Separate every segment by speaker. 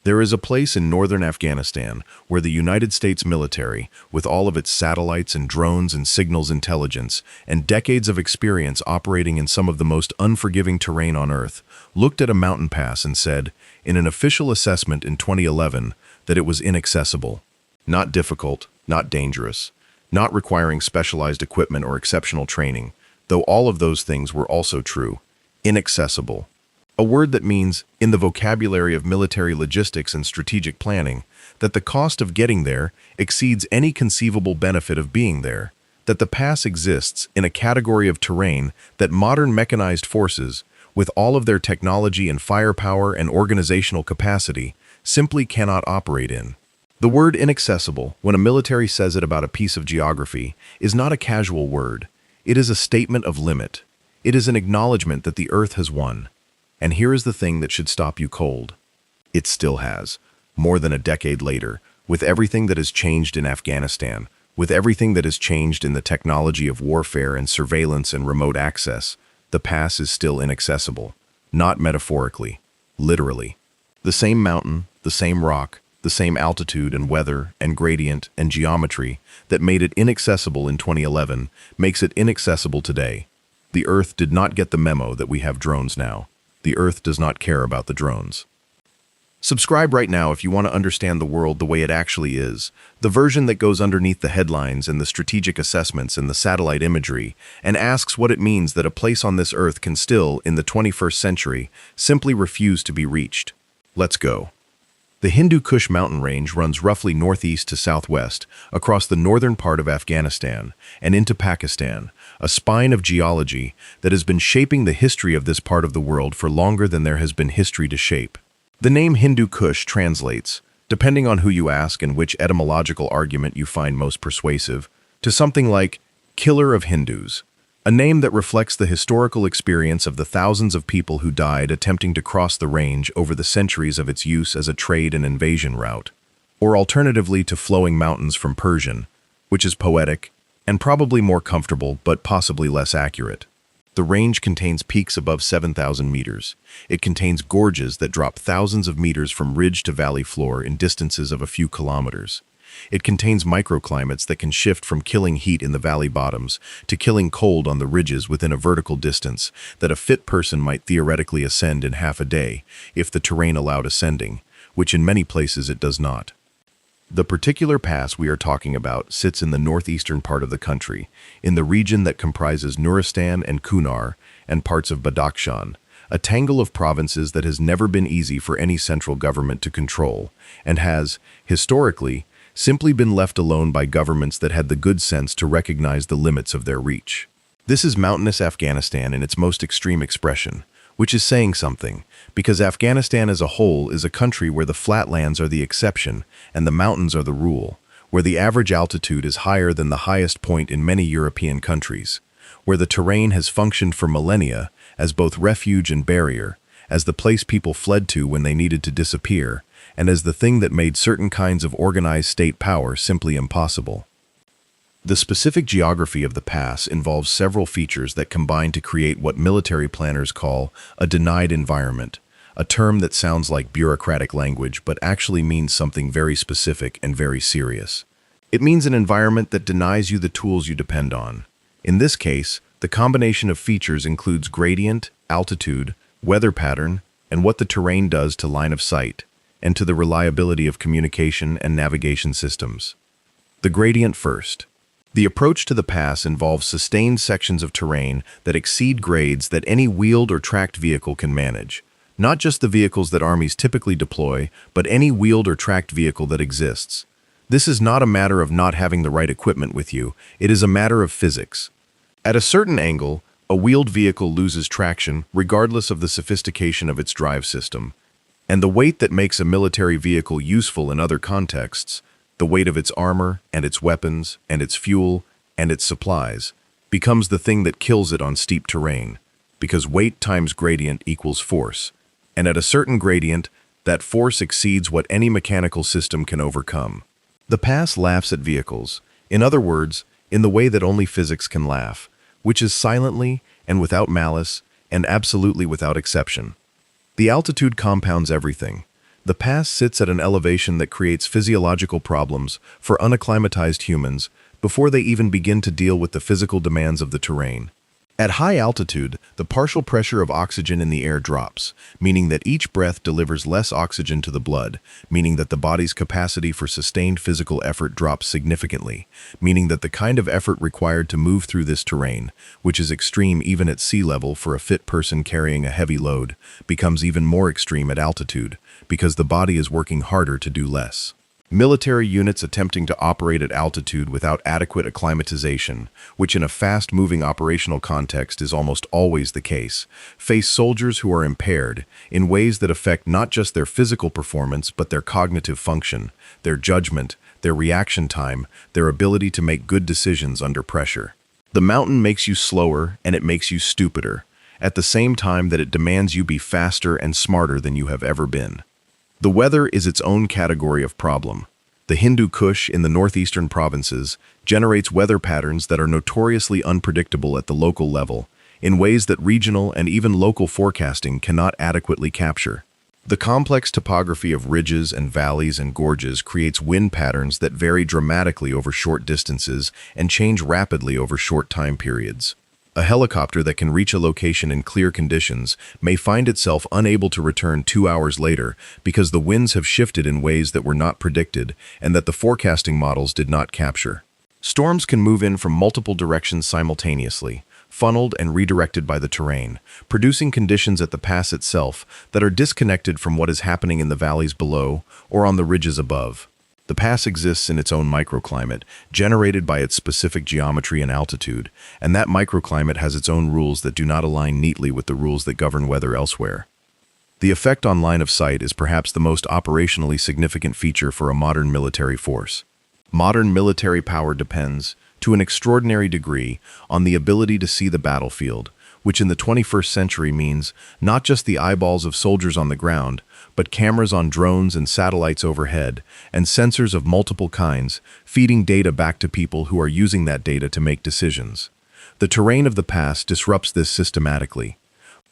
Speaker 1: There is a place in northern Afghanistan where the United States military, with all of its satellites and drones and signals intelligence, and decades of experience operating in some of the most unforgiving terrain on Earth, looked at a mountain pass and said, in an official assessment in 2011, that it was inaccessible. Not difficult, not dangerous, not requiring specialized equipment or exceptional training, though all of those things were also true. Inaccessible. A word that means, in the vocabulary of military logistics and strategic planning, that the cost of getting there exceeds any conceivable benefit of being there, that the pass exists in a category of terrain that modern mechanized forces, with all of their technology and firepower and organizational capacity, simply cannot operate in. The word inaccessible, when a military says it about a piece of geography, is not a casual word. It is a statement of limit. It is an acknowledgement that the Earth has won. And here is the thing that should stop you cold. It still has, more than a decade later, with everything that has changed in Afghanistan, with everything that has changed in the technology of warfare and surveillance and remote access, the pass is still inaccessible. Not metaphorically, literally. The same mountain, the same rock, the same altitude and weather and gradient and geometry that made it inaccessible in 2011 makes it inaccessible today. The Earth did not get the memo that we have drones now. The Earth does not care about the drones. Subscribe right now if you want to understand the world the way it actually is, the version that goes underneath the headlines and the strategic assessments and the satellite imagery, and asks what it means that a place on this Earth can still, in the 21st century, simply refuse to be reached. Let's go. The Hindu Kush mountain range runs roughly northeast to southwest, across the northern part of Afghanistan, and into Pakistan, a spine of geology that has been shaping the history of this part of the world for longer than there has been history to shape. The name Hindu Kush translates, depending on who you ask and which etymological argument you find most persuasive, to something like killer of Hindus, a name that reflects the historical experience of the thousands of people who died attempting to cross the range over the centuries of its use as a trade and invasion route, or alternatively to flowing mountains from Persian, which is poetic and probably more comfortable but possibly less accurate. The range contains peaks above 7,000 meters. It contains gorges that drop thousands of meters from ridge to valley floor in distances of a few kilometers. It contains microclimates that can shift from killing heat in the valley bottoms to killing cold on the ridges within a vertical distance that a fit person might theoretically ascend in half a day if the terrain allowed ascending, which in many places it does not. The particular pass we are talking about sits in the northeastern part of the country, in the region that comprises Nuristan and Kunar and parts of Badakhshan, a tangle of provinces that has never been easy for any central government to control, and has, historically, simply been left alone by governments that had the good sense to recognize the limits of their reach. This is mountainous Afghanistan in its most extreme expression, which is saying something, because Afghanistan as a whole is a country where the flatlands are the exception and the mountains are the rule, where the average altitude is higher than the highest point in many European countries, where the terrain has functioned for millennia as both refuge and barrier, as the place people fled to when they needed to disappear, and as the thing that made certain kinds of organized state power simply impossible. The specific geography of the pass involves several features that combine to create what military planners call a denied environment, a term that sounds like bureaucratic language but actually means something very specific and very serious. It means an environment that denies you the tools you depend on. In this case, the combination of features includes gradient, altitude, weather pattern, and what the terrain does to line of sight, and to the reliability of communication and navigation systems. The gradient first. The approach to the pass involves sustained sections of terrain that exceed grades that any wheeled or tracked vehicle can manage. Not just the vehicles that armies typically deploy, but any wheeled or tracked vehicle that exists. This is not a matter of not having the right equipment with you, it is a matter of physics. At a certain angle, a wheeled vehicle loses traction regardless of the sophistication of its drive system. And the weight that makes a military vehicle useful in other contexts, the weight of its armor and its weapons and its fuel and its supplies, becomes the thing that kills it on steep terrain, because weight times gradient equals force, and at a certain gradient, that force exceeds what any mechanical system can overcome. The pass laughs at vehicles, in other words, in the way that only physics can laugh, which is silently and without malice and absolutely without exception. The altitude compounds everything. The pass sits at an elevation that creates physiological problems for unacclimatized humans before they even begin to deal with the physical demands of the terrain. At high altitude, the partial pressure of oxygen in the air drops, meaning that each breath delivers less oxygen to the blood, meaning that the body's capacity for sustained physical effort drops significantly, meaning that the kind of effort required to move through this terrain, which is extreme even at sea level for a fit person carrying a heavy load, becomes even more extreme at altitude, because the body is working harder to do less. Military units attempting to operate at altitude without adequate acclimatization, which in a fast-moving operational context is almost always the case, face soldiers who are impaired in ways that affect not just their physical performance but their cognitive function, their judgment, their reaction time, their ability to make good decisions under pressure. The mountain makes you slower and it makes you stupider, at the same time that it demands you be faster and smarter than you have ever been. The weather is its own category of problem. The Hindu Kush in the northeastern provinces generates weather patterns that are notoriously unpredictable at the local level, in ways that regional and even local forecasting cannot adequately capture. The complex topography of ridges and valleys and gorges creates wind patterns that vary dramatically over short distances and change rapidly over short time periods. A helicopter that can reach a location in clear conditions may find itself unable to return 2 hours later because the winds have shifted in ways that were not predicted and that the forecasting models did not capture. Storms can move in from multiple directions simultaneously, funneled and redirected by the terrain, producing conditions at the pass itself that are disconnected from what is happening in the valleys below or on the ridges above. The pass exists in its own microclimate, generated by its specific geometry and altitude, and that microclimate has its own rules that do not align neatly with the rules that govern weather elsewhere. The effect on line of sight is perhaps the most operationally significant feature for a modern military force. Modern military power depends, to an extraordinary degree, on the ability to see the battlefield, which in the 21st century means not just the eyeballs of soldiers on the ground, but cameras on drones and satellites overhead, and sensors of multiple kinds, feeding data back to people who are using that data to make decisions. The terrain of the pass disrupts this systematically.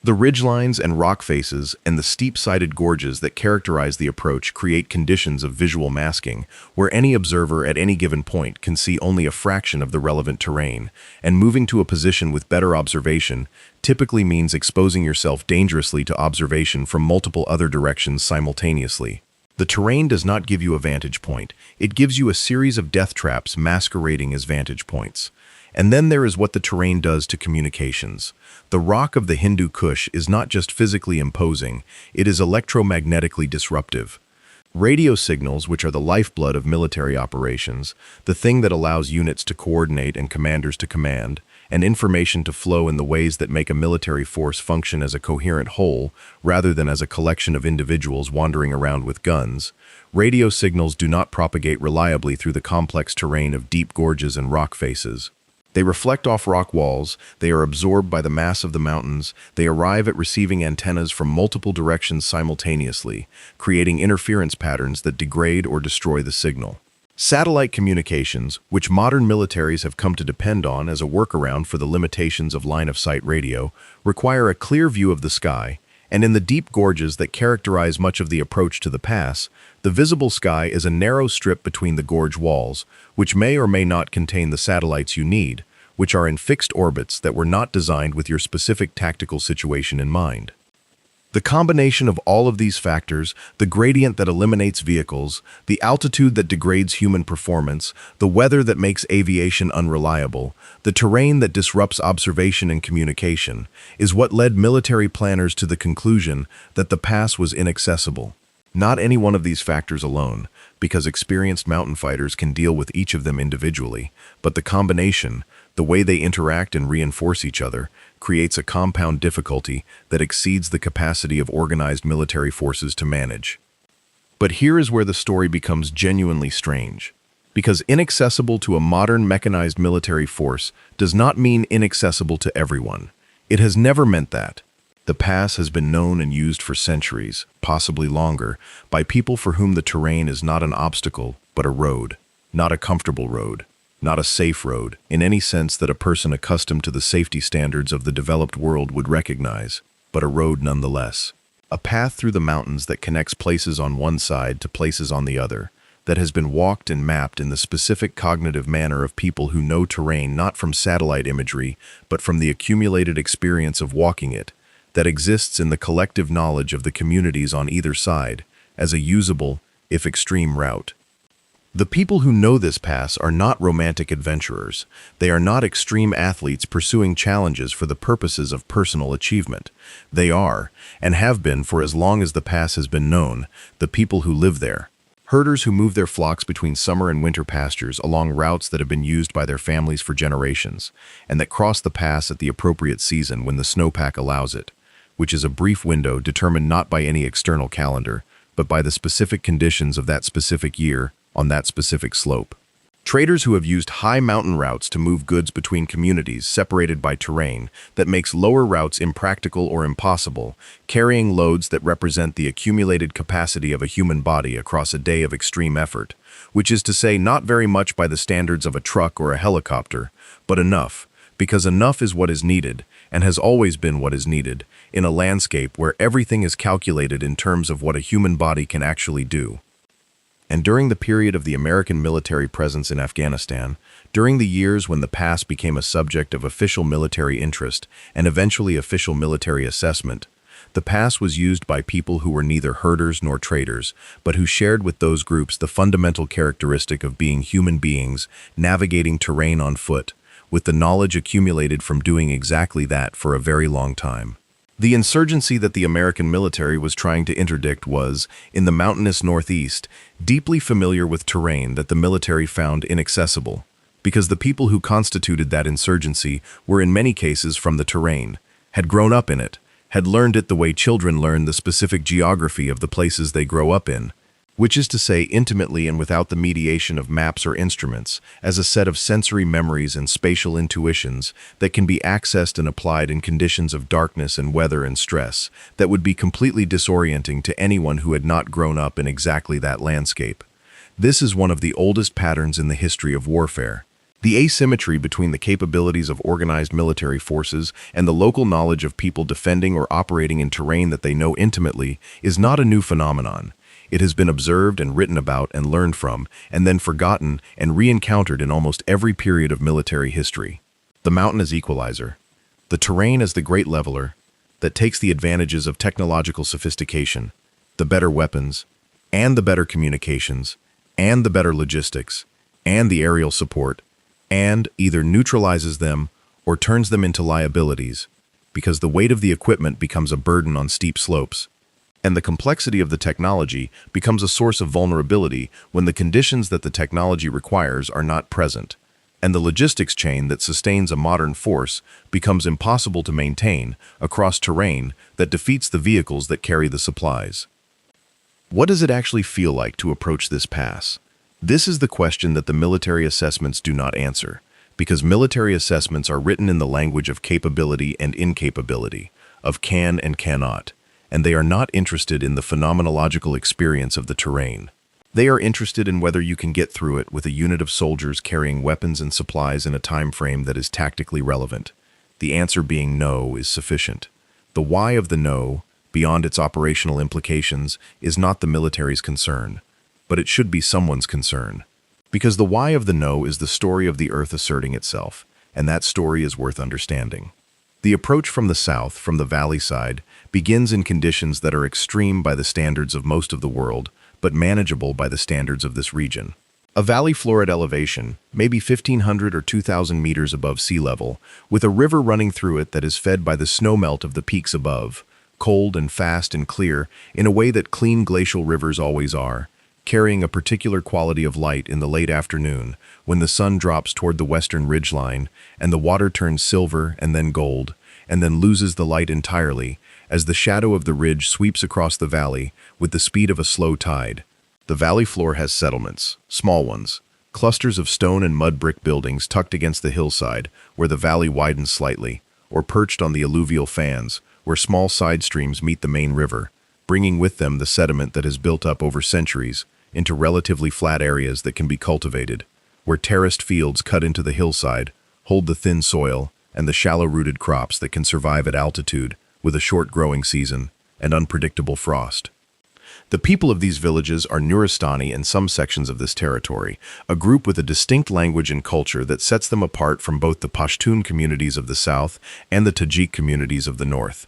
Speaker 1: The ridgelines and rock faces and the steep-sided gorges that characterize the approach create conditions of visual masking, where any observer at any given point can see only a fraction of the relevant terrain, and moving to a position with better observation typically means exposing yourself dangerously to observation from multiple other directions simultaneously. The terrain does not give you a vantage point. It gives you a series of death traps masquerading as vantage points. And then there is what the terrain does to communications. The rock of the Hindu Kush is not just physically imposing, it is electromagnetically disruptive. Radio signals, which are the lifeblood of military operations, the thing that allows units to coordinate and commanders to command, and information to flow in the ways that make a military force function as a coherent whole, rather than as a collection of individuals wandering around with guns. Radio signals do not propagate reliably through the complex terrain of deep gorges and rock faces. They reflect off rock walls, they are absorbed by the mass of the mountains, they arrive at receiving antennas from multiple directions simultaneously, creating interference patterns that degrade or destroy the signal. Satellite communications, which modern militaries have come to depend on as a workaround for the limitations of line-of-sight radio, require a clear view of the sky, and in the deep gorges that characterize much of the approach to the pass, the visible sky is a narrow strip between the gorge walls, which may or may not contain the satellites you need, which are in fixed orbits that were not designed with your specific tactical situation in mind. The combination of all of these factors, the gradient that eliminates vehicles, the altitude that degrades human performance, the weather that makes aviation unreliable, the terrain that disrupts observation and communication, is what led military planners to the conclusion that the pass was inaccessible. Not any one of these factors alone, because experienced mountain fighters can deal with each of them individually, but the combination, the way they interact and reinforce each other, creates a compound difficulty that exceeds the capacity of organized military forces to manage. But here is where the story becomes genuinely strange. Because inaccessible to a modern mechanized military force does not mean inaccessible to everyone. It has never meant that. The pass has been known and used for centuries, possibly longer, by people for whom the terrain is not an obstacle, but a road. Not a comfortable road. Not a safe road, in any sense that a person accustomed to the safety standards of the developed world would recognize, but a road nonetheless. a path through the mountains that connects places on one side to places on the other, that has been walked and mapped in the specific cognitive manner of people who know terrain not from satellite imagery, but from the accumulated experience of walking it, that exists in the collective knowledge of the communities on either side, as a usable, if extreme, route. The people who know this pass are not romantic adventurers. They are not extreme athletes pursuing challenges for the purposes of personal achievement. They are, and have been for as long as the pass has been known, the people who live there. Herders who move their flocks between summer and winter pastures along routes that have been used by their families for generations, and that cross the pass at the appropriate season when the snowpack allows it, which is a brief window determined not by any external calendar, but by the specific conditions of that specific year on that specific slope. Traders who have used high mountain routes to move goods between communities separated by terrain that makes lower routes impractical or impossible, carrying loads that represent the accumulated capacity of a human body across a day of extreme effort, which is to say not very much by the standards of a truck or a helicopter, but enough, because enough is what is needed, and has always been what is needed, in a landscape where everything is calculated in terms of what a human body can actually do. And during the period of the American military presence in Afghanistan, during the years when the pass became a subject of official military interest and eventually official military assessment, the pass was used by people who were neither herders nor traders, but who shared with those groups the fundamental characteristic of being human beings navigating terrain on foot, with the knowledge accumulated from doing exactly that for a very long time. The insurgency that the American military was trying to interdict was, in the mountainous Northeast, deeply familiar with terrain that the military found inaccessible, because the people who constituted that insurgency were in many cases from the terrain, had grown up in it, had learned it the way children learn the specific geography of the places they grow up in, which is to say intimately and without the mediation of maps or instruments, as a set of sensory memories and spatial intuitions that can be accessed and applied in conditions of darkness and weather and stress that would be completely disorienting to anyone who had not grown up in exactly that landscape. This is one of the oldest patterns in the history of warfare. The asymmetry between the capabilities of organized military forces and the local knowledge of people defending or operating in terrain that they know intimately is not a new phenomenon. It has been observed and written about and learned from, and then forgotten and re-encountered in almost every period of military history. The mountain as equalizer. The terrain as the great leveler that takes the advantages of technological sophistication, the better weapons, and the better communications, and the better logistics, and the aerial support, and either neutralizes them or turns them into liabilities, because the weight of the equipment becomes a burden on steep slopes. And the complexity of the technology becomes a source of vulnerability when the conditions that the technology requires are not present, and the logistics chain that sustains a modern force becomes impossible to maintain across terrain that defeats the vehicles that carry the supplies. What does it actually feel like to approach this pass? This is the question that the military assessments do not answer, because military assessments are written in the language of capability and incapability, of can and cannot, and they are not interested in the phenomenological experience of the terrain. They are interested in whether you can get through it with a unit of soldiers carrying weapons and supplies in a time frame that is tactically relevant. The answer being no is sufficient. The why of the no, beyond its operational implications, is not the military's concern, but it should be someone's concern. Because the why of the no is the story of the Earth asserting itself, and that story is worth understanding. The approach from the south, from the valley side, begins in conditions that are extreme by the standards of most of the world, but manageable by the standards of this region. A valley floor at elevation, maybe 1,500 or 2,000 meters above sea level, with a river running through it that is fed by the snowmelt of the peaks above, cold and fast and clear in a way that clean glacial rivers always are, carrying a particular quality of light in the late afternoon when the sun drops toward the western ridgeline and the water turns silver and then gold, and then loses the light entirely as the shadow of the ridge sweeps across the valley with the speed of a slow tide. The valley floor has settlements, small ones, clusters of stone and mud brick buildings tucked against the hillside where the valley widens slightly, or perched on the alluvial fans where small side streams meet the main river, bringing with them the sediment that has built up over centuries into relatively flat areas that can be cultivated, where terraced fields cut into the hillside hold the thin soil and the shallow-rooted crops that can survive at altitude with a short growing season, and unpredictable frost. The people of these villages are Nuristani in some sections of this territory, a group with a distinct language and culture that sets them apart from both the Pashtun communities of the south and the Tajik communities of the north.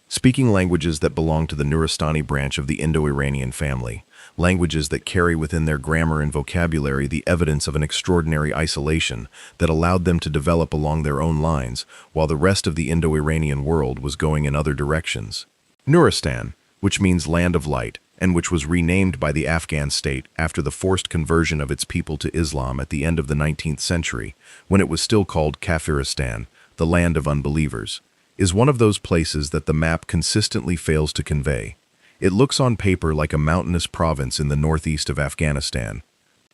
Speaker 1: Speaking languages that belong to the Nuristani branch of the Indo-Iranian family, languages that carry within their grammar and vocabulary the evidence of an extraordinary isolation that allowed them to develop along their own lines, while the rest of the Indo-Iranian world was going in other directions. Nuristan, which means land of light, and which was renamed by the Afghan state after the forced conversion of its people to Islam at the end of the 19th century, when it was still called Kafiristan, the land of unbelievers, is one of those places that the map consistently fails to convey. It looks on paper like a mountainous province in the northeast of Afghanistan.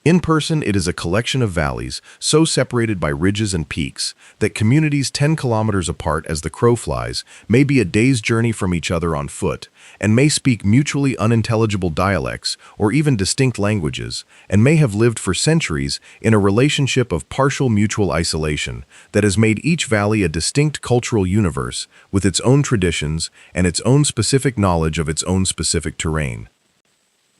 Speaker 1: In person, it is a collection of valleys, so separated by ridges and peaks that communities 10 kilometers apart as the crow flies may be a day's journey from each other on foot, and may speak mutually unintelligible dialects or even distinct languages, and may have lived for centuries in a relationship of partial mutual isolation that has made each valley a distinct cultural universe with its own traditions and its own specific knowledge of its own specific terrain.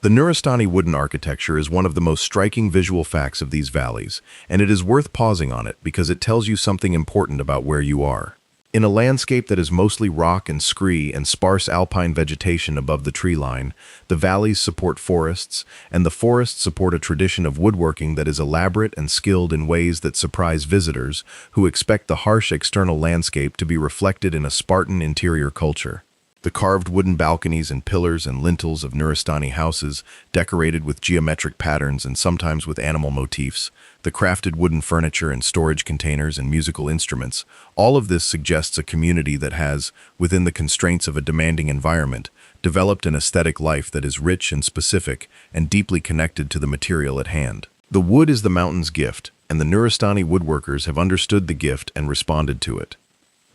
Speaker 1: The Nuristani wooden architecture is one of the most striking visual facts of these valleys, and it is worth pausing on it because it tells you something important about where you are. In a landscape that is mostly rock and scree and sparse alpine vegetation above the tree line, the valleys support forests, and the forests support a tradition of woodworking that is elaborate and skilled in ways that surprise visitors who expect the harsh external landscape to be reflected in a Spartan interior culture. The carved wooden balconies and pillars and lintels of Nuristani houses, decorated with geometric patterns and sometimes with animal motifs, the crafted wooden furniture and storage containers and musical instruments, all of this suggests a community that has, within the constraints of a demanding environment, developed an aesthetic life that is rich and specific and deeply connected to the material at hand. The wood is the mountain's gift, and the Nuristani woodworkers have understood the gift and responded to it.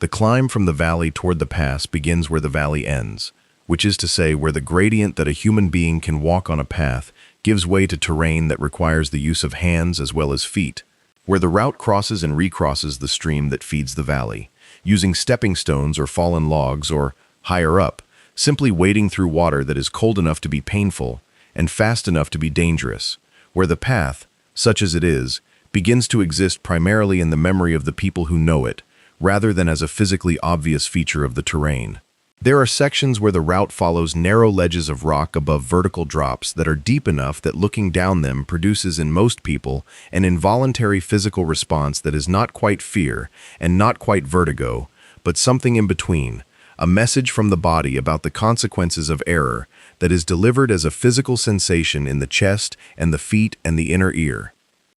Speaker 1: The climb from the valley toward the pass begins where the valley ends, which is to say where the gradient that a human being can walk on a path gives way to terrain that requires the use of hands as well as feet, where the route crosses and recrosses the stream that feeds the valley, using stepping stones or fallen logs or, higher up, simply wading through water that is cold enough to be painful and fast enough to be dangerous, where the path, such as it is, begins to exist primarily in the memory of the people who know it, rather than as a physically obvious feature of the terrain. There are sections where the route follows narrow ledges of rock above vertical drops that are deep enough that looking down them produces in most people an involuntary physical response that is not quite fear and not quite vertigo, but something in between, a message from the body about the consequences of error that is delivered as a physical sensation in the chest and the feet and the inner ear.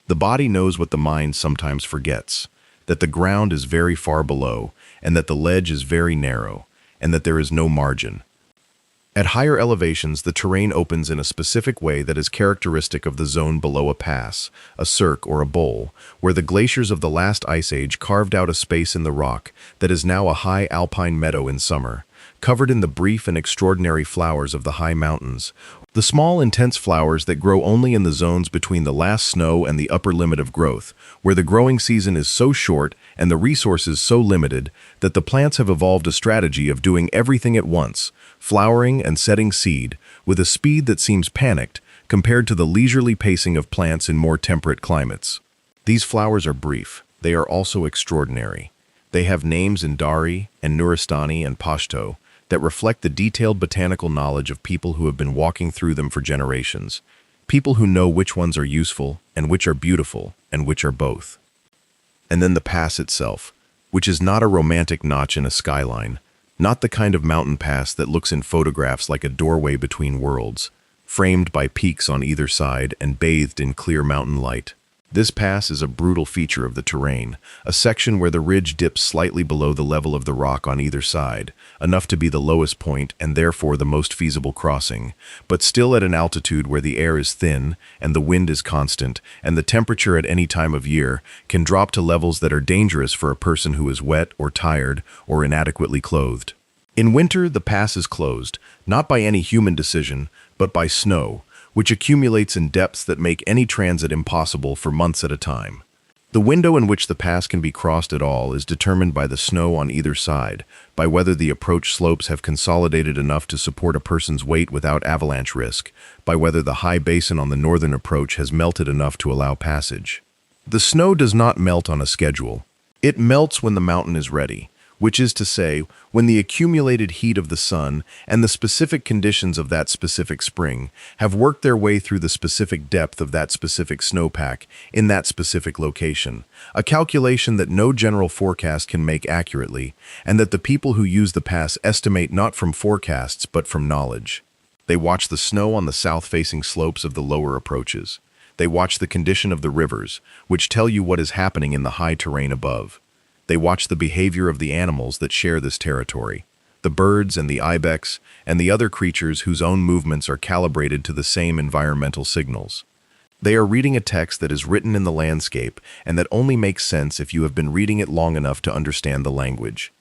Speaker 1: The body knows what the mind sometimes forgets, that the ground is very far below, and that the ledge is very narrow, and that there is no margin. At higher elevations, the terrain opens in a specific way that is characteristic of the zone below a pass, a cirque, or a bowl, where the glaciers of the last ice age carved out a space in the rock that is now a high alpine meadow in summer, covered in the brief and extraordinary flowers of the high mountains, the small, intense flowers that grow only in the zones between the last snow and the upper limit of growth, where the growing season is so short and the resources so limited that the plants have evolved a strategy of doing everything at once, flowering and setting seed, with a speed that seems panicked compared to the leisurely pacing of plants in more temperate climates. These flowers are brief. They are also extraordinary. They have names in Dari and Nuristani and Pashto that reflect the detailed botanical knowledge of people who have been walking through them for generations, people who know which ones are useful and which are beautiful and which are both. And then the pass itself, which is not a romantic notch in a skyline, not the kind of mountain pass that looks in photographs like a doorway between worlds, framed by peaks on either side and bathed in clear mountain light. This pass is a brutal feature of the terrain, a section where the ridge dips slightly below the level of the rock on either side, enough to be the lowest point and therefore the most feasible crossing, but still at an altitude where the air is thin and the wind is constant, and the temperature at any time of year can drop to levels that are dangerous for a person who is wet or tired or inadequately clothed. In winter, the pass is closed, not by any human decision, but by snow, which accumulates in depths that make any transit impossible for months at a time. The window in which the pass can be crossed at all is determined by the snow on either side, by whether the approach slopes have consolidated enough to support a person's weight without avalanche risk, by whether the high basin on the northern approach has melted enough to allow passage. The snow does not melt on a schedule. It melts when the mountain is ready, which is to say, when the accumulated heat of the sun and the specific conditions of that specific spring have worked their way through the specific depth of that specific snowpack in that specific location, a calculation that no general forecast can make accurately, and that the people who use the pass estimate not from forecasts but from knowledge. They watch the snow on the south-facing slopes of the lower approaches. They watch the condition of the rivers, which tell you what is happening in the high terrain above. They watch the behavior of the animals that share this territory, the birds and the ibex, and the other creatures whose own movements are calibrated to the same environmental signals. They are reading a text that is written in the landscape and that only makes sense if you have been reading it long enough to understand the language.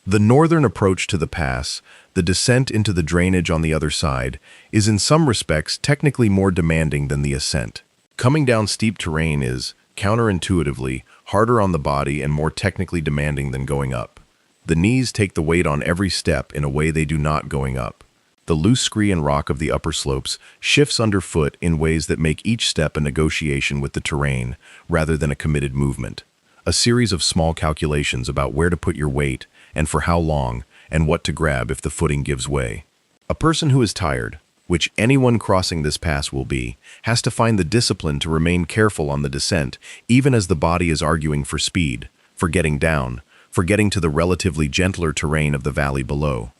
Speaker 1: The northern approach to the pass, the descent into the drainage on the other side, is in some respects technically more demanding than the ascent. Coming down steep terrain is, counterintuitively, harder on the body and more technically demanding than going up. The knees take the weight on every step in a way they do not going up. The loose scree and rock of the upper slopes shifts underfoot in ways that make each step a negotiation with the terrain rather than a committed movement. A series of small calculations about where to put your weight and for how long and what to grab if the footing gives way. A person who is tired, which anyone crossing this pass will be, has to find the discipline to remain careful on the descent, even as the body is arguing for speed, for getting down, for getting to the relatively gentler terrain of the valley below.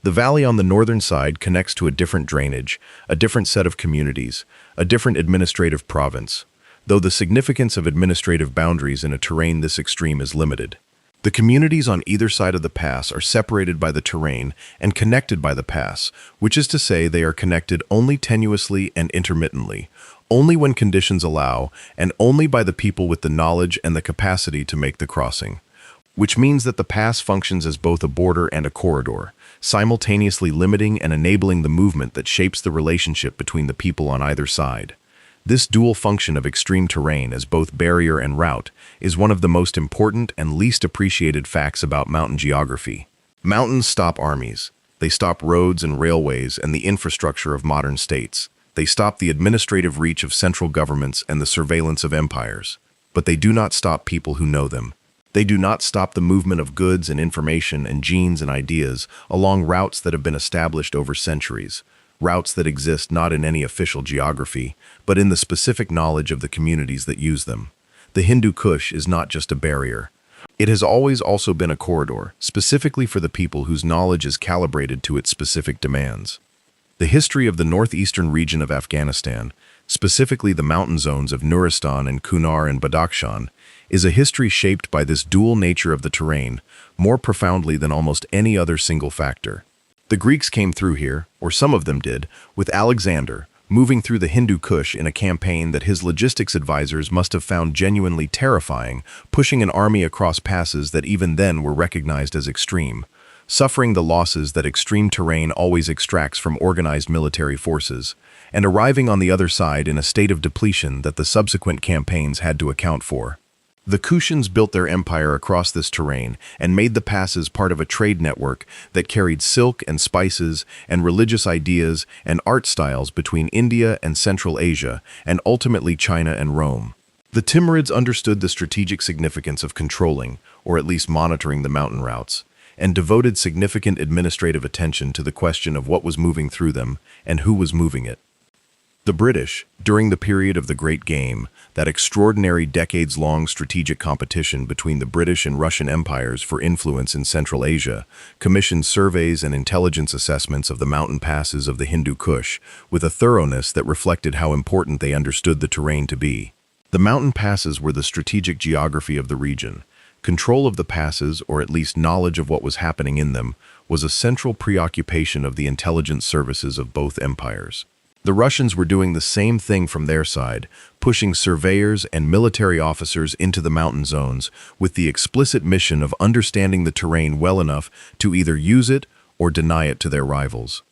Speaker 1: The valley on the northern side connects to a different drainage, a different set of communities, a different administrative province, though the significance of administrative boundaries in a terrain this extreme is limited. The communities on either side of the pass are separated by the terrain and connected by the pass, which is to say they are connected only tenuously and intermittently, only when conditions allow, and only by the people with the knowledge and the capacity to make the crossing. Which means that the pass functions as both a border and a corridor, simultaneously limiting and enabling the movement that shapes the relationship between the people on either side. This dual function of extreme terrain as both barrier and route is one of the most important and least appreciated facts about mountain geography. Mountains stop armies. They stop roads and railways and the infrastructure of modern states. They stop the administrative reach of central governments and the surveillance of empires. But they do not stop people who know them. They do not stop the movement of goods and information and genes and ideas along routes that have been established over centuries. Routes that exist not in any official geography, but in the specific knowledge of the communities that use them. The Hindu Kush is not just a barrier. It has always also been a corridor, specifically for the people whose knowledge is calibrated to its specific demands. The history of the northeastern region of Afghanistan, specifically the mountain zones of Nuristan and Kunar and Badakhshan, is a history shaped by this dual nature of the terrain more profoundly than almost any other single factor. The Greeks came through here, or some of them did, with Alexander, moving through the Hindu Kush in a campaign that his logistics advisors must have found genuinely terrifying, pushing an army across passes that even then were recognized as extreme, suffering the losses that extreme terrain always extracts from organized military forces, and arriving on the other side in a state of depletion that the subsequent campaigns had to account for. The Kushans built their empire across this terrain and made the passes part of a trade network that carried silk and spices and religious ideas and art styles between India and Central Asia and ultimately China and Rome. The Timurids understood the strategic significance of controlling, or at least monitoring, the mountain routes, and devoted significant administrative attention to the question of what was moving through them and who was moving it. The British, during the period of the Great Game, that extraordinary decades-long strategic competition between the British and Russian empires for influence in Central Asia, commissioned surveys and intelligence assessments of the mountain passes of the Hindu Kush with a thoroughness that reflected how important they understood the terrain to be. The mountain passes were the strategic geography of the region. Control of the passes, or at least knowledge of what was happening in them, was a central preoccupation of the intelligence services of both empires. The Russians were doing the same thing from their side, pushing surveyors and military officers into the mountain zones with the explicit mission of understanding the terrain well enough to either use it or deny it to their rivals.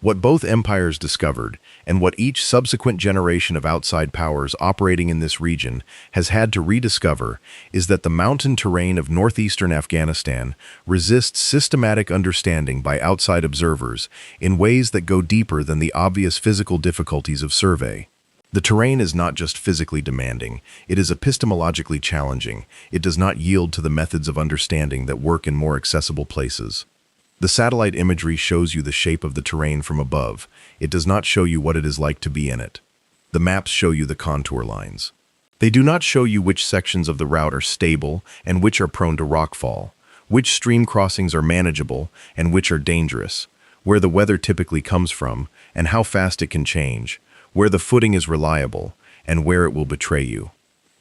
Speaker 1: What both empires discovered, and what each subsequent generation of outside powers operating in this region has had to rediscover, is that the mountain terrain of northeastern Afghanistan resists systematic understanding by outside observers in ways that go deeper than the obvious physical difficulties of survey. The terrain is not just physically demanding, it is epistemologically challenging. It does not yield to the methods of understanding that work in more accessible places. The satellite imagery shows you the shape of the terrain from above. It does not show you what it is like to be in it. The maps show you the contour lines. They do not show you which sections of the route are stable and which are prone to rockfall, which stream crossings are manageable and which are dangerous, where the weather typically comes from and how fast it can change, where the footing is reliable and where it will betray you.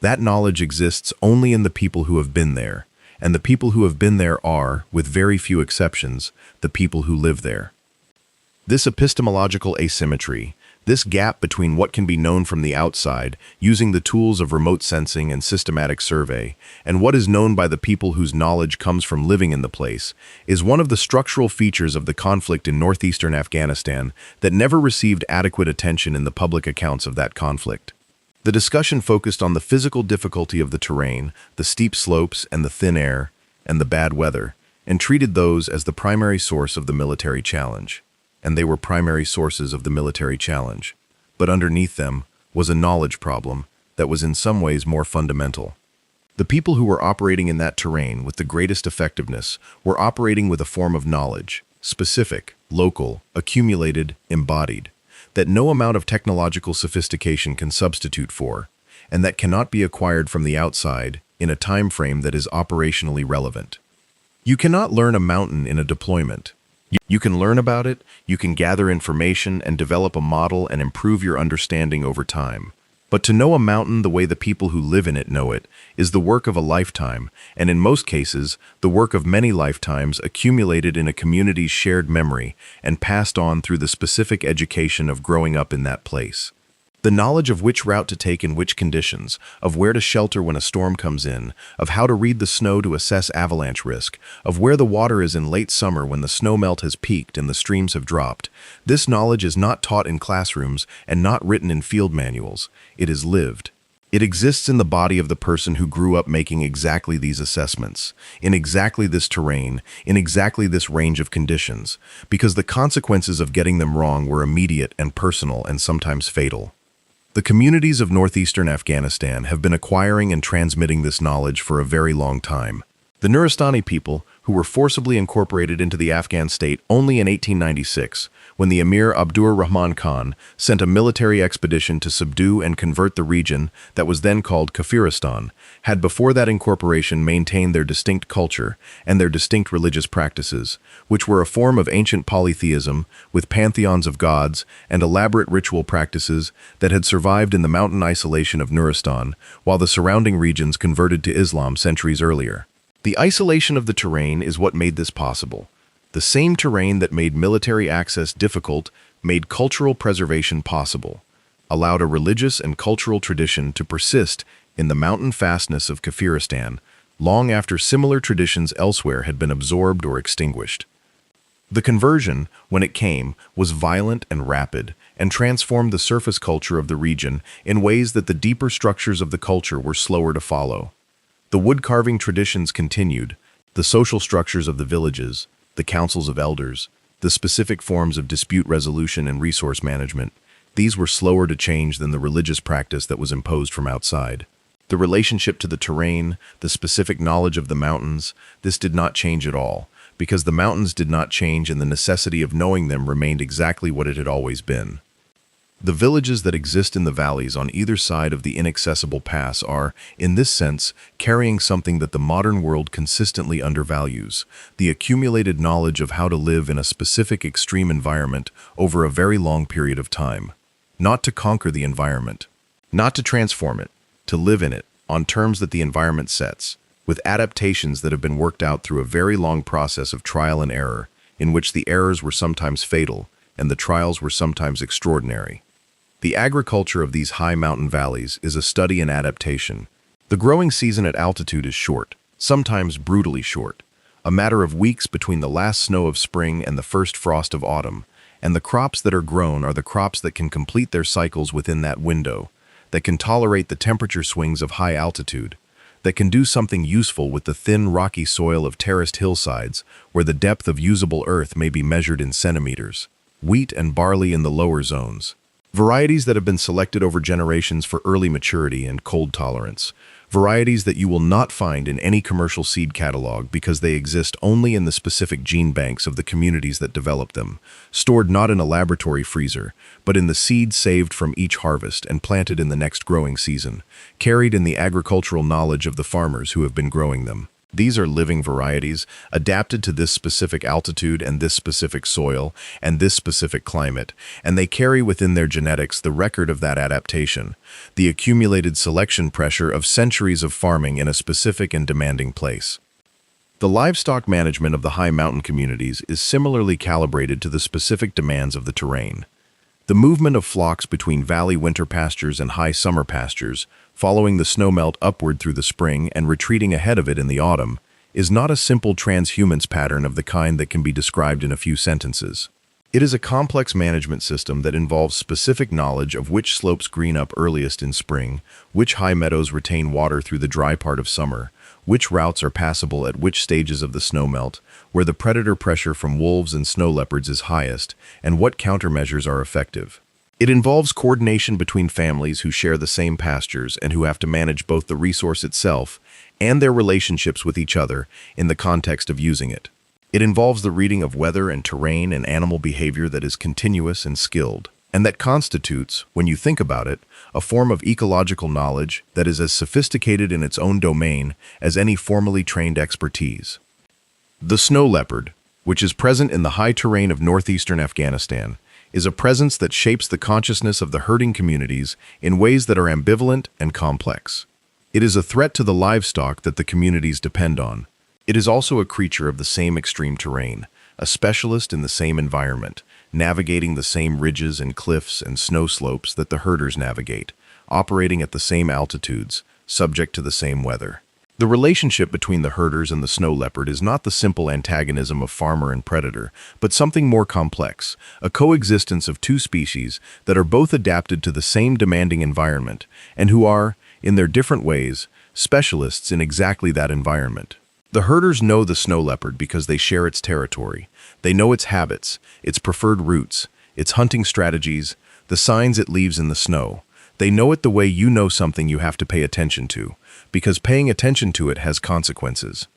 Speaker 1: That knowledge exists only in the people who have been there. And the people who have been there are, with very few exceptions, the people who live there. This epistemological asymmetry, this gap between what can be known from the outside, using the tools of remote sensing and systematic survey, and what is known by the people whose knowledge comes from living in the place, is one of the structural features of the conflict in northeastern Afghanistan that never received adequate attention in the public accounts of that conflict. The discussion focused on the physical difficulty of the terrain, the steep slopes and the thin air, and the bad weather, and treated those as the primary source of the military challenge. And they were primary sources of the military challenge. But underneath them was a knowledge problem that was in some ways more fundamental. The people who were operating in that terrain with the greatest effectiveness were operating with a form of knowledge, specific, local, accumulated, embodied, that no amount of technological sophistication can substitute for, and that cannot be acquired from the outside in a time frame that is operationally relevant. You cannot learn a mountain in a deployment. You can learn about it, you can gather information and develop a model and improve your understanding over time. But to know a mountain the way the people who live in it know it is the work of a lifetime, and in most cases, the work of many lifetimes accumulated in a community's shared memory and passed on through the specific education of growing up in that place. The knowledge of which route to take in which conditions, of where to shelter when a storm comes in, of how to read the snow to assess avalanche risk, of where the water is in late summer when the snowmelt has peaked and the streams have dropped. This knowledge is not taught in classrooms and not written in field manuals. It is lived. It exists in the body of the person who grew up making exactly these assessments, in exactly this terrain, in exactly this range of conditions, because the consequences of getting them wrong were immediate and personal and sometimes fatal. The communities of northeastern Afghanistan have been acquiring and transmitting this knowledge for a very long time. The Nuristani people, who were forcibly incorporated into the Afghan state only in 1896, when the Emir Abdur Rahman Khan sent a military expedition to subdue and convert the region that was then called Kafiristan, had before that incorporation maintained their distinct culture and their distinct religious practices, which were a form of ancient polytheism with pantheons of gods and elaborate ritual practices that had survived in the mountain isolation of Nuristan, while the surrounding regions converted to Islam centuries earlier. The isolation of the terrain is what made this possible. The same terrain that made military access difficult made cultural preservation possible, allowed a religious and cultural tradition to persist in the mountain fastness of Kafiristan long after similar traditions elsewhere had been absorbed or extinguished. The conversion, when it came, was violent and rapid, and transformed the surface culture of the region in ways that the deeper structures of the culture were slower to follow. The wood-carving traditions continued, the social structures of the villages, the councils of elders, the specific forms of dispute resolution and resource management. These were slower to change than the religious practice that was imposed from outside. The relationship to the terrain, the specific knowledge of the mountains, this did not change at all, because the mountains did not change and the necessity of knowing them remained exactly what it had always been. The villages that exist in the valleys on either side of the Inaccessible Pass are, in this sense, carrying something that the modern world consistently undervalues: the accumulated knowledge of how to live in a specific extreme environment over a very long period of time. Not to conquer the environment, not to transform it, to live in it, on terms that the environment sets, with adaptations that have been worked out through a very long process of trial and error, in which the errors were sometimes fatal and the trials were sometimes extraordinary. The agriculture of these high mountain valleys is a study in adaptation. The growing season at altitude is short, sometimes brutally short, a matter of weeks between the last snow of spring and the first frost of autumn, and the crops that are grown are the crops that can complete their cycles within that window, that can tolerate the temperature swings of high altitude, that can do something useful with the thin, rocky soil of terraced hillsides, where the depth of usable earth may be measured in centimeters. Wheat and barley in the lower zones. Varieties that have been selected over generations for early maturity and cold tolerance. Varieties that you will not find in any commercial seed catalog because they exist only in the specific gene banks of the communities that develop them, stored not in a laboratory freezer, but in the seeds saved from each harvest and planted in the next growing season, carried in the agricultural knowledge of the farmers who have been growing them. These are living varieties, adapted to this specific altitude and this specific soil and this specific climate, and they carry within their genetics the record of that adaptation, the accumulated selection pressure of centuries of farming in a specific and demanding place. The livestock management of the high mountain communities is similarly calibrated to the specific demands of the terrain. The movement of flocks between valley winter pastures and high summer pastures, following the snowmelt upward through the spring and retreating ahead of it in the autumn, is not a simple transhumance pattern of the kind that can be described in a few sentences. It is a complex management system that involves specific knowledge of which slopes green up earliest in spring, which high meadows retain water through the dry part of summer, which routes are passable at which stages of the snowmelt, where the predator pressure from wolves and snow leopards is highest, and what countermeasures are effective. It involves coordination between families who share the same pastures and who have to manage both the resource itself and their relationships with each other in the context of using it. It involves the reading of weather and terrain and animal behavior that is continuous and skilled, and that constitutes, when you think about it, a form of ecological knowledge that is as sophisticated in its own domain as any formally trained expertise. The snow leopard, which is present in the high terrain of northeastern Afghanistan, is a presence that shapes the consciousness of the herding communities in ways that are ambivalent and complex. It is a threat to the livestock that the communities depend on. It is also a creature of the same extreme terrain, a specialist in the same environment, navigating the same ridges and cliffs and snow slopes that the herders navigate, operating at the same altitudes, subject to the same weather. The relationship between the herders and the snow leopard is not the simple antagonism of farmer and predator, but something more complex, a coexistence of two species that are both adapted to the same demanding environment and who are, in their different ways, specialists in exactly that environment. The herders know the snow leopard because they share its territory. They know its habits, its preferred routes, its hunting strategies, the signs it leaves in the snow. They know it the way you know something you have to pay attention to, because paying attention to it has consequences.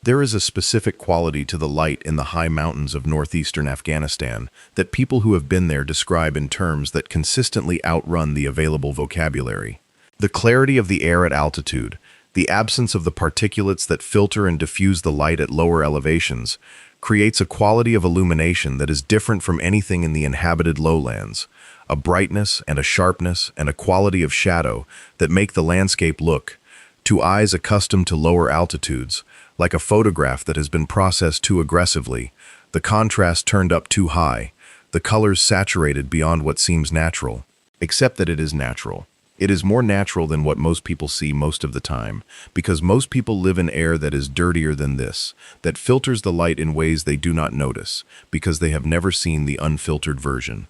Speaker 1: There is a specific quality to the light in the high mountains of northeastern Afghanistan that people who have been there describe in terms that consistently outrun the available vocabulary. The clarity of the air at altitude, the absence of the particulates that filter and diffuse the light at lower elevations, creates a quality of illumination that is different from anything in the inhabited lowlands, a brightness and a sharpness and a quality of shadow that make the landscape look, to eyes accustomed to lower altitudes, like a photograph that has been processed too aggressively, the contrast turned up too high, the colors saturated beyond what seems natural, except that it is natural. It is more natural than what most people see most of the time, because most people live in air that is dirtier than this, that filters the light in ways they do not notice, because they have never seen the unfiltered version.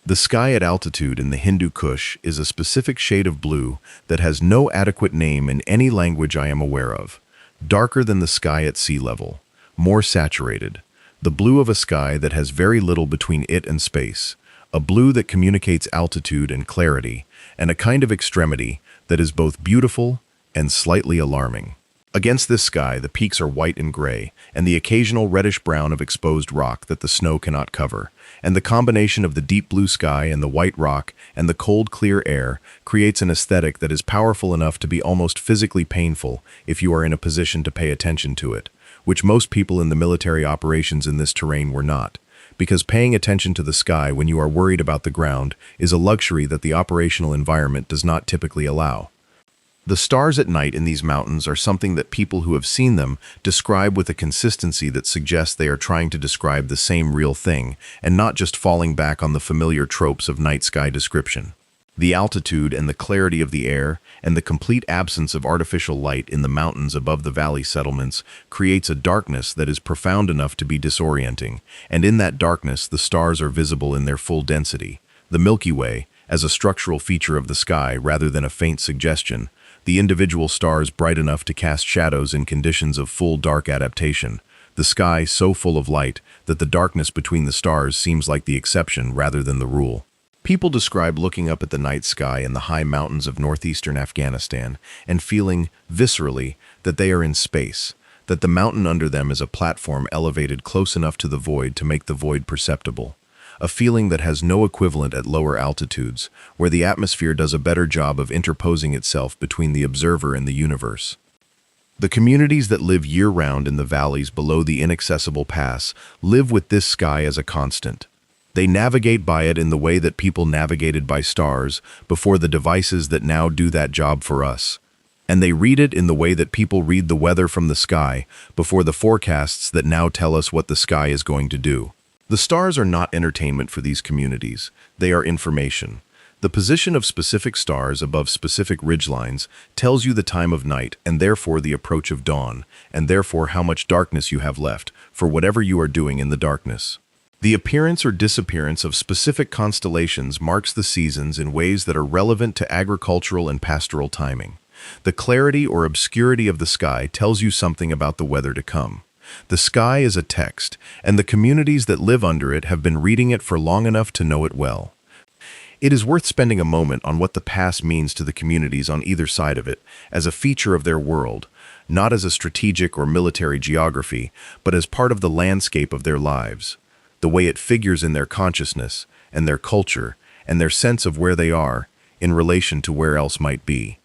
Speaker 1: The sky at altitude in the Hindu Kush is a specific shade of blue that has no adequate name in any language I am aware of. Darker than the sky at sea level, more saturated. The blue of a sky that has very little between it and space. A blue that communicates altitude and clarity, and a kind of extremity that is both beautiful and slightly alarming. Against this sky, the peaks are white and gray, and the occasional reddish-brown of exposed rock that the snow cannot cover, and the combination of the deep blue sky and the white rock and the cold, clear air creates an aesthetic that is powerful enough to be almost physically painful if you are in a position to pay attention to it, which most people in the military operations in this terrain were not, because paying attention to the sky when you are worried about the ground is a luxury that the operational environment does not typically allow. The stars at night in these mountains are something that people who have seen them describe with a consistency that suggests they are trying to describe the same real thing and not just falling back on the familiar tropes of night sky description. The altitude and the clarity of the air and the complete absence of artificial light in the mountains above the valley settlements creates a darkness that is profound enough to be disorienting, and in that darkness the stars are visible in their full density. The Milky Way, as a structural feature of the sky rather than a faint suggestion, the individual stars bright enough to cast shadows in conditions of full dark adaptation, the sky so full of light that the darkness between the stars seems like the exception rather than the rule. People describe looking up at the night sky in the high mountains of northeastern Afghanistan and feeling, viscerally, that they are in space, that the mountain under them is a platform elevated close enough to the void to make the void perceptible. A feeling that has no equivalent at lower altitudes, where the atmosphere does a better job of interposing itself between the observer and the universe. The communities that live year-round in the valleys below the Inaccessible Pass live with this sky as a constant. They navigate by it in the way that people navigated by stars before the devices that now do that job for us. And they read it in the way that people read the weather from the sky before the forecasts that now tell us what the sky is going to do. The stars are not entertainment for these communities. They are information. The position of specific stars above specific ridgelines tells you the time of night and therefore the approach of dawn, and therefore how much darkness you have left for whatever you are doing in the darkness. The appearance or disappearance of specific constellations marks the seasons in ways that are relevant to agricultural and pastoral timing. The clarity or obscurity of the sky tells you something about the weather to come. The sky is a text, and the communities that live under it have been reading it for long enough to know it well. It is worth spending a moment on what the pass means to the communities on either side of it, as a feature of their world, not as a strategic or military geography, but as part of the landscape of their lives. The way it figures in their consciousness, and their culture, and their sense of where they are, in relation to where else might be.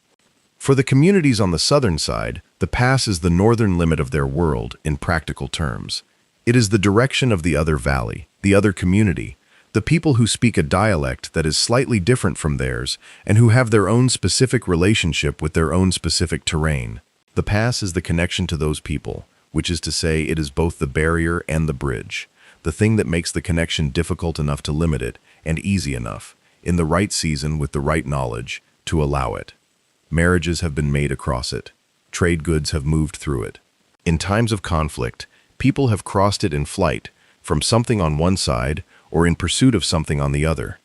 Speaker 1: For the communities on the southern side, the pass is the northern limit of their world, in practical terms. It is the direction of the other valley, the other community, the people who speak a dialect that is slightly different from theirs, and who have their own specific relationship with their own specific terrain. The pass is the connection to those people, which is to say it is both the barrier and the bridge. The thing that makes the connection difficult enough to limit it, and easy enough, in the right season with the right knowledge, to allow it. Marriages have been made across it. Trade goods have moved through it. In times of conflict, people have crossed it in flight, from something on one side or in pursuit of something on the other.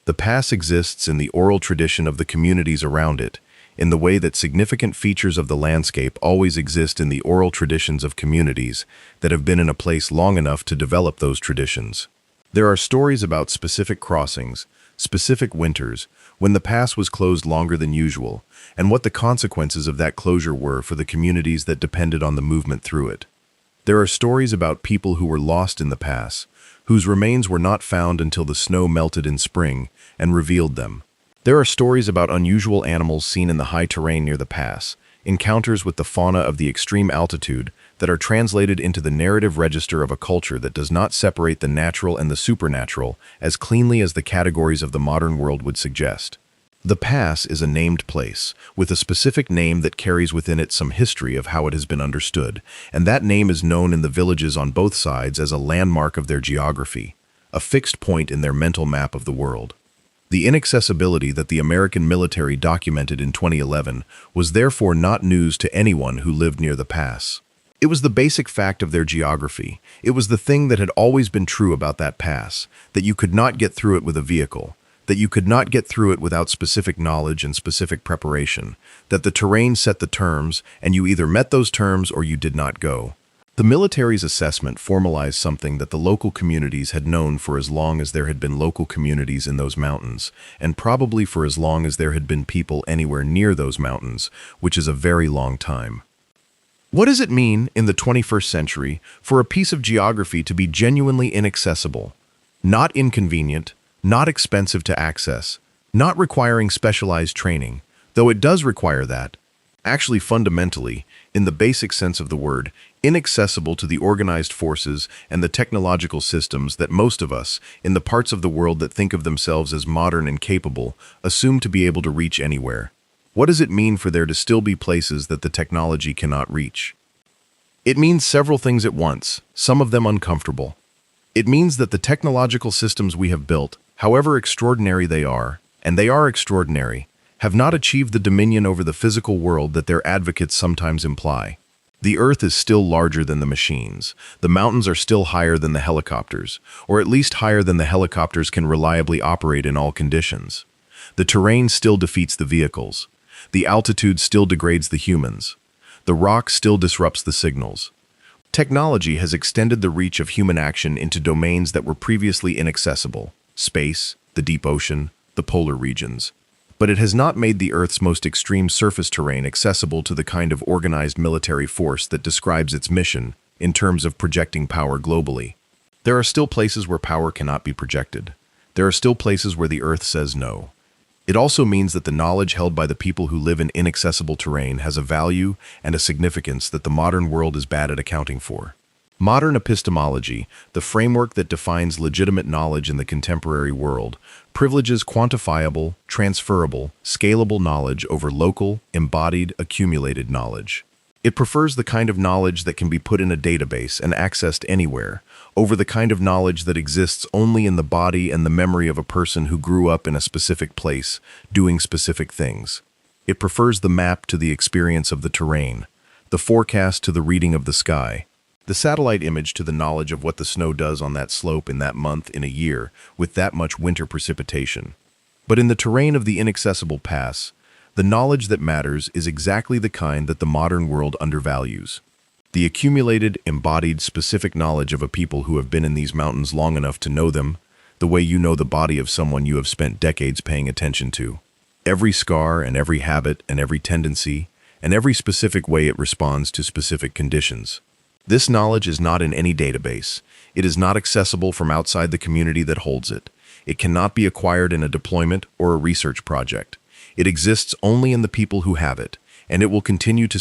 Speaker 1: The pass exists in the oral tradition of the communities around it, in the way that significant features of the landscape always exist in the oral traditions of communities that have been in a place long enough to develop those traditions. There are stories about specific crossings, specific winters, when the pass was closed longer than usual, and what the consequences of that closure were for the communities that depended on the movement through it. There are stories about people who were lost in the pass, whose remains were not found until the snow melted in spring and revealed them. There are stories about unusual animals seen in the high terrain near the pass, encounters with the fauna of the extreme altitude that are translated into the narrative register of a culture that does not separate the natural and the supernatural as cleanly as the categories of the modern world would suggest. The pass is a named place, with a specific name that carries within it some history of how it has been understood, and that name is known in the villages on both sides as a landmark of their geography, a fixed point in their mental map of the world. The inaccessibility that the American military documented in 2011 was therefore not news to anyone who lived near the pass. It was the basic fact of their geography. It was the thing that had always been true about that pass, that you could not get through it with a vehicle, that you could not get through it without specific knowledge and specific preparation, that the terrain set the terms, and you either met those terms or you did not go. The military's assessment formalized something that the local communities had known for as long as there had been local communities in those mountains, and probably for as long as there had been people anywhere near those mountains, which is a very long time. What does it mean, in the 21st century, for a piece of geography to be genuinely inaccessible? Not inconvenient, not expensive to access, not requiring specialized training, though it does require that. Actually, fundamentally, in the basic sense of the word, inaccessible to the organized forces and the technological systems that most of us, in the parts of the world that think of themselves as modern and capable, assume to be able to reach anywhere. What does it mean for there to still be places that the technology cannot reach? It means several things at once, some of them uncomfortable. It means that the technological systems we have built, however extraordinary they are, and they are extraordinary, have not achieved the dominion over the physical world that their advocates sometimes imply. The Earth is still larger than the machines. The mountains are still higher than the helicopters, or at least higher than the helicopters can reliably operate in all conditions. The terrain still defeats the vehicles. The altitude still degrades the humans. The rock still disrupts the signals. Technology has extended the reach of human action into domains that were previously inaccessible: space, the deep ocean, the polar regions. But it has not made the Earth's most extreme surface terrain accessible to the kind of organized military force that describes its mission in terms of projecting power globally. There are still places where power cannot be projected. There are still places where the Earth says no. It also means that the knowledge held by the people who live in inaccessible terrain has a value and a significance that the modern world is bad at accounting for. Modern epistemology, the framework that defines legitimate knowledge in the contemporary world, privileges quantifiable, transferable, scalable knowledge over local, embodied, accumulated knowledge. It prefers the kind of knowledge that can be put in a database and accessed anywhere, over the kind of knowledge that exists only in the body and the memory of a person who grew up in a specific place, doing specific things. It prefers the map to the experience of the terrain, the forecast to the reading of the sky, the satellite image to the knowledge of what the snow does on that slope in that month in a year with that much winter precipitation. But in the terrain of the inaccessible pass, the knowledge that matters is exactly the kind that the modern world undervalues. The accumulated, embodied, specific knowledge of a people who have been in these mountains long enough to know them, the way you know the body of someone you have spent decades paying attention to. Every scar and every habit and every tendency, and every specific way it responds to specific conditions. This knowledge is not in any database. It is not accessible from outside the community that holds it. It cannot be acquired in a deployment or a research project. It exists only in the people who have it, and it will continue to